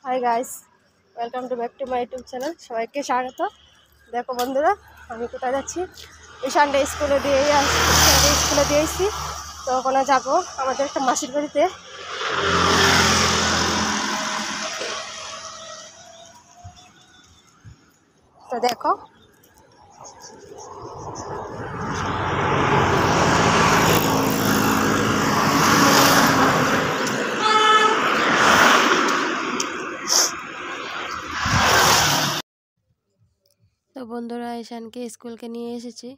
Hi guys, welcome to back to my YouTube channel. সবাইকে স্বাগত। দেখো বন্ধুরা, আমি কোথায় যাচ্ছি? ঈশানকে স্কুলে দিয়েছি। তো ওখানে যাবো আমাদের একটা মাসির বাড়িতে। তো দেখো, তো বন্ধুরা ঈশানকে স্কুলকে নিয়ে এসেছি।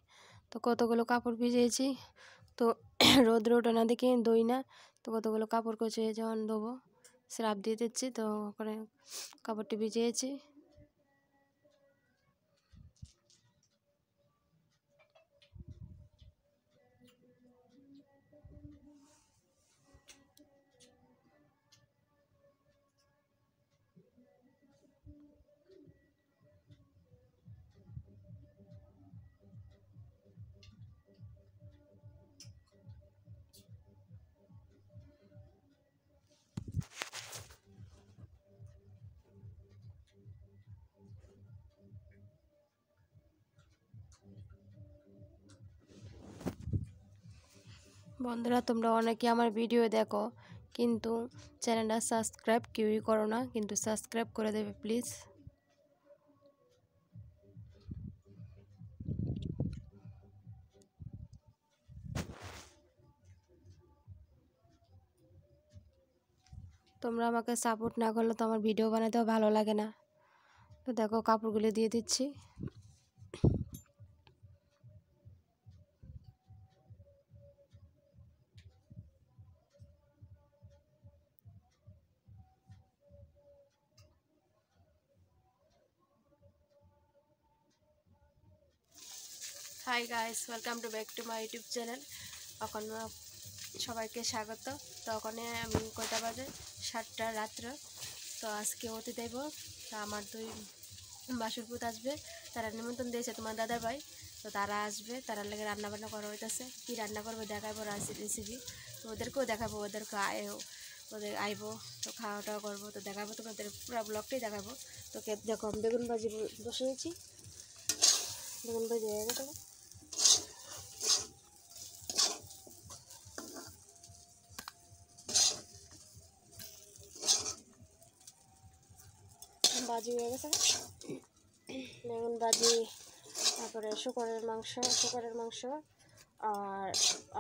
তো কতগুলো কাপড় ভিজিয়েছি। তো রোদ্র ওঠে না দেখে দই না। তো কতগুলো কাপড় কচে যখন দেবো স্রাব দিয়ে দিচ্ছি। তো ওখানে কাপড়টি ভিজিয়েছি। বন্ধুরা, তোমরা অনেকে আমার ভিডিও দেখো, কিন্তু চ্যানেলটা সাবস্ক্রাইব কেউই করো না। কিন্তু সাবস্ক্রাইব করে দেবে প্লিজ। তোমরা আমাকে সাপোর্ট না করলে তো আমার ভিডিও বানাতেও ভালো লাগে না। তো দেখো, কাপড়গুলো দিয়ে দিচ্ছি। Hi guys, welcome to back to my YouTube channel. এখন সবাইকে স্বাগত। তো ওখানে আমি কয়টা বাজে 7টা রাত্র। তো আজকে হতে দেব। তা আমার দুই বাসুরপুত আসবে, তারা নিমন্ত্রণ দিয়েছে তোমার দাদা ভাই। তো তারা আসবে, তারা লেগে রান্না বান্না করা হইতেছে। কী রান্না করবো দেখাবো রেসিপি। তো ওদেরকেও দেখাবো, ওদের আইবো। তো খাওয়া টাওয়া করবো, তো দেখাবো তোমাদের পুরো ব্লগটাই দেখাবো। তো দেখো, আমি বেগুন ভাজি বসিয়েছি। বেগুন ভাজি হয়ে গেছে। ভাজি হয়ে গেছে, বেগুন ভাজি। তারপরে শুকরের মাংস আর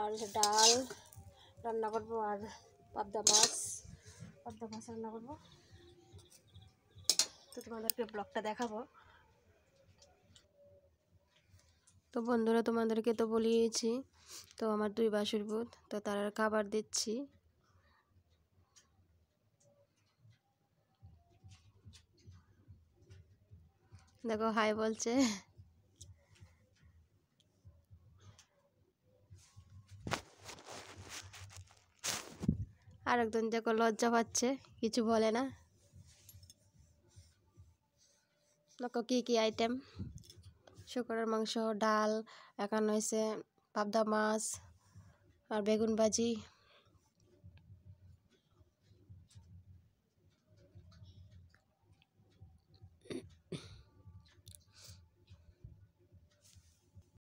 আর ডাল রান্না করবো, আর পাবদা মাছ রান্না করবো। তো তোমাদেরকে ব্লগটা দেখাবো। তো বন্ধুরা, তোমাদেরকে তো বলিয়েছি। তো আমার দুই বাসুরপুত, তো তারা খাবার দিচ্ছি। দেখো, হাই বলছে। আর একজন দেখো লজ্জা পাচ্ছে, কিছু বলে না। দেখো কি কি আইটেম: শুকরের মাংস, ডাল, এখানে হয়েছে পাবদা মাছ আর বেগুন ভাজি।